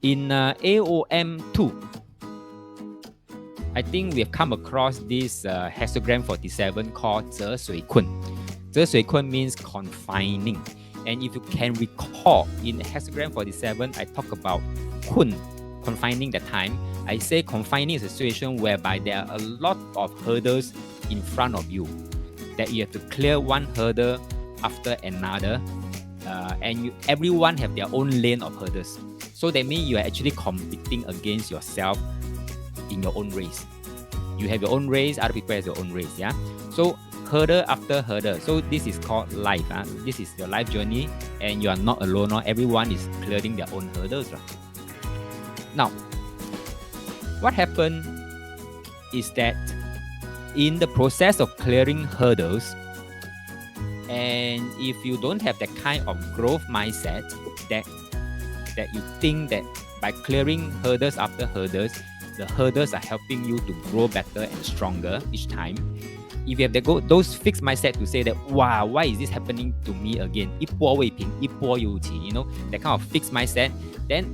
In AOM2, I think we have come across this hexagram 47 called 折水困. 折水困 means confining. And if you can recall, in hexagram 47, I talk about 困, confining the time. I say confining is a situation whereby there are a lot of hurdles in front of you that you have to clear one hurdle after another, and everyone have their own lane of hurdles. So that means you are actually competing against yourself in your own race. You have your own race, other people have your own race, yeah? So hurdle after hurdle. So this is called life. This is your life journey, and you are not alone. Everyone is clearing their own hurdles. Now, what happened is that in the process of clearing hurdles, and if you don't have that kind of growth mindset that you think that by clearing hurdles after hurdles, the hurdles are helping you to grow better and stronger each time. If you have those fixed mindset to say that, wow, why is this happening to me again? 一波未平,一波又起, that kind of fixed mindset, then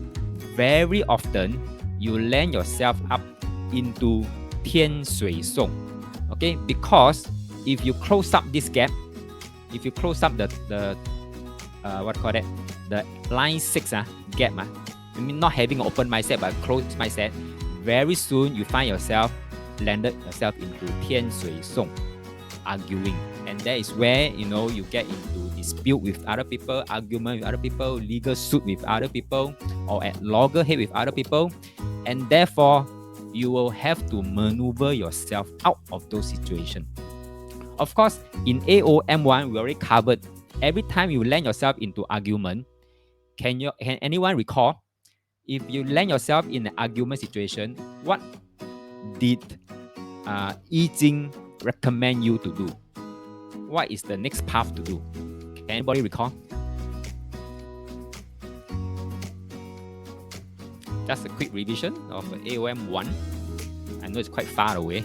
very often you land yourself up into 天水送. Okay, because if you close up this gap, if you close up the line 6 gap, I mean not having an open mindset but closed mindset, very soon you find yourself landed yourself into 天水送, arguing, and that is where you get into dispute with other people, argument with other people, legal suit with other people, or at loggerhead with other people, and therefore you will have to maneuver yourself out of those situations. Of course, in AOM1, we already covered every time you land yourself into argument. Can anyone recall, if you land yourself in an argument situation, what did I Ching recommend you to do? What is the next path to do? Can anybody recall? Just a quick revision of AOM 1. I know it's quite far away.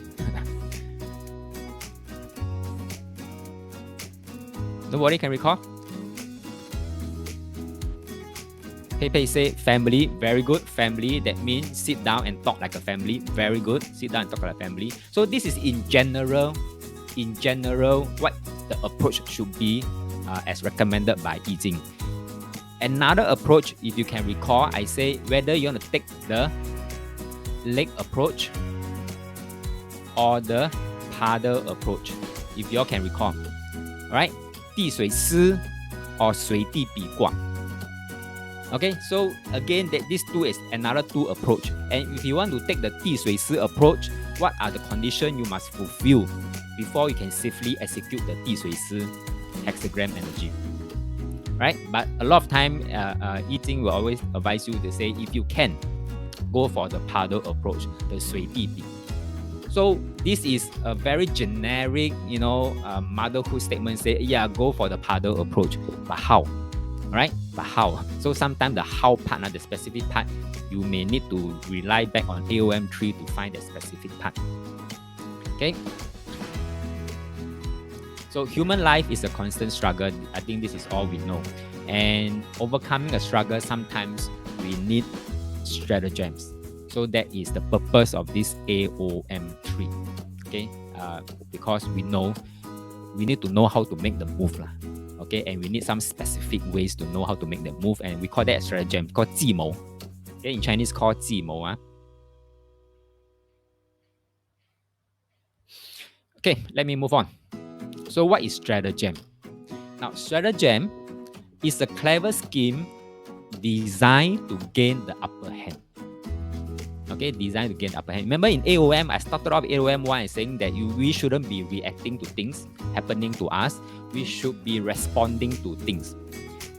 Nobody can recall? Pepe say family, very good. Family, that means sit down and talk like a family. Very good. Sit down and talk like a family. So this is in general, what the approach should be as recommended by I Ching. Another approach, if you can recall, I say whether you want to take the leg approach or the paddle approach, if you all can recall. Alright? 地水师 or 水地比卦. Okay, so again, these two is another two approach. And if you want to take the 地水师 approach, what are the conditions you must fulfill before you can safely execute the 地水师 hexagram energy? Right? But a lot of time, I Ching will always advise you to say, if you can, go for the paddle approach, the 水地比. So this is a very generic, motherhood statement. Say, yeah, go for the paddle approach. But how? Right? But how? So sometimes the how part, the specific part, you may need to rely back on AOM3 to find the specific part. Okay? So human life is a constant struggle. I think this is all we know. And overcoming a struggle, sometimes we need stratagems. So that is the purpose of this AOM3. Okay? Because we need to know how to make the move. Okay? And we need some specific ways to know how to make the move. And we call that a stratagem. It's called 计谋. Okay? In Chinese, called 计谋. Okay, let me move on. So what is stratagem? Now, stratagem is a clever scheme designed to gain the upper hand. Okay, designed to gain the upper hand. Remember in AOM, I started off AOM 1 saying that we shouldn't be reacting to things happening to us. We should be responding to things.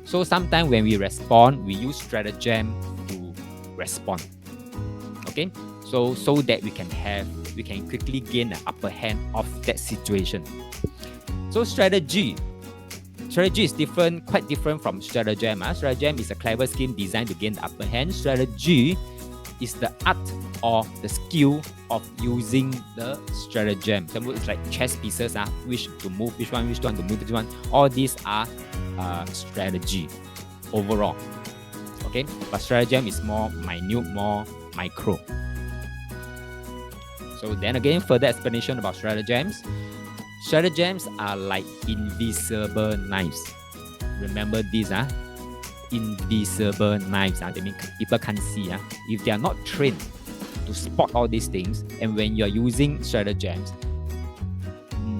So sometimes when we respond, we use stratagem to respond. Okay, so that we can quickly gain the upper hand of that situation. So strategy is quite different from stratagem. Stratagem is a clever scheme designed to gain the upper hand. Strategy is the art or the skill of using the stratagem. So it's like chess pieces, which to move, which one to move, which one. All these are strategy overall. Okay, but stratagem is more minute, more micro. So then again, further explanation about stratagems. Stratagems are like invisible knives. Remember this, invisible knives. That means people can't see. If they are not trained to spot all these things, and when you're using stratagems,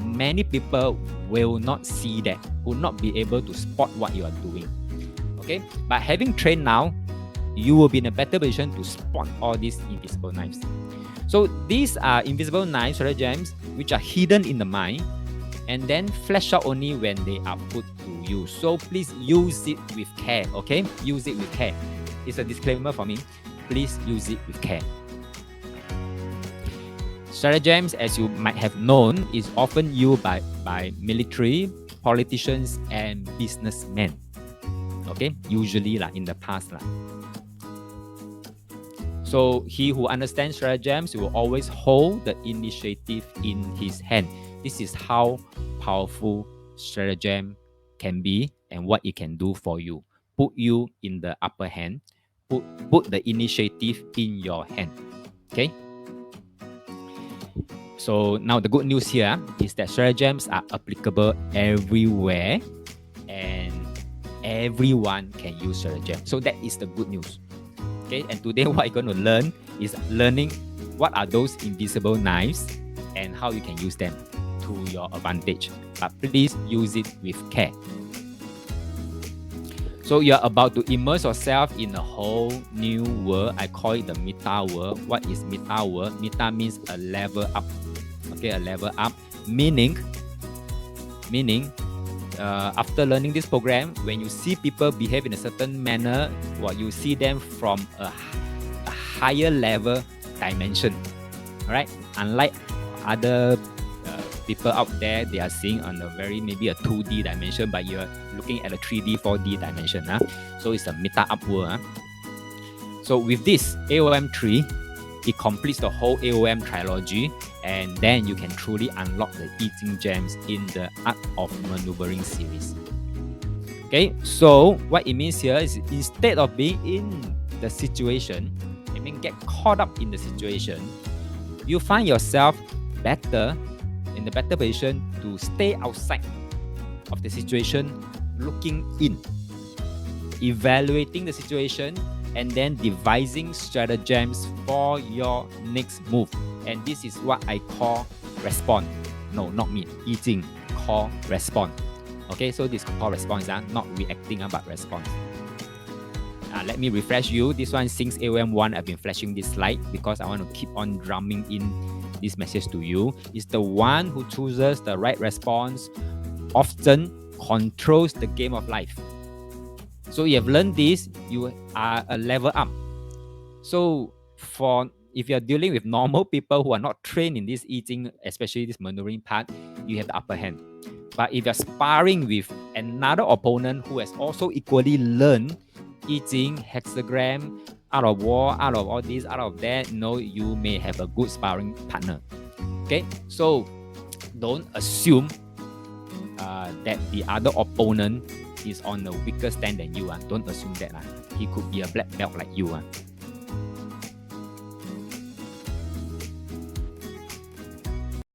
many people will not see that, will not be able to spot what you are doing. Okay, but having trained now, you will be in a better position to spot all these invisible knives. So these are invisible knives, stratagems, which are hidden in the mind and then flash out only when they are put to use. So please use it with care, okay? Use it with care. It's a disclaimer for me. Please use it with care. Stratagems, as you might have known, is often used by military, politicians, and businessmen. Okay, usually in the past. So he who understands stratagems will always hold the initiative in his hand. This is how powerful stratagem can be and what it can do for you. Put you in the upper hand. Put the initiative in your hand. Okay. So now the good news here is that stratagems are applicable everywhere and everyone can use stratagem. So that is the good news. Okay, and today what you're going to learn is learning what are those invisible knives and how you can use them to your advantage. But please use it with care. So you're about to immerse yourself in a whole new world. I call it the meta world. What is meta world? Meta means a level up. Okay, a level up. Meaning, after learning this program, when you see people behave in a certain manner, you see them from a higher level dimension. All right. Unlike other people out there, they are seeing on maybe a 2D dimension, but you're looking at a 3D, 4D dimension. So it's a meta up world. So with this AOM 3, it completes the whole AOM trilogy, and then you can truly unlock the eating gems in the Art of Maneuvering series. Okay, so what it means here is instead of being in the situation, get caught up in the situation, you find yourself in the better position to stay outside of the situation, looking in, evaluating the situation, and then devising stratagems for your next move. And this is what I call response. No, not me. Eating, call response. Okay, so this call response, not reacting, but response. Let me refresh you. This one, since AOM 1, I've been flashing this slide because I want to keep on drumming in this message to you. It's the one who chooses the right response often controls the game of life. So you have learned this, you are a level up. So if you're dealing with normal people who are not trained in this eating, especially this maneuvering part, you have the upper hand. But if you're sparring with another opponent who has also equally learned eating, hexagram, out of war, out of all this, out of that, you may have a good sparring partner. Okay, so don't assume that the other opponent is on a weaker stand than you. Don't assume that. He could be a black belt like you.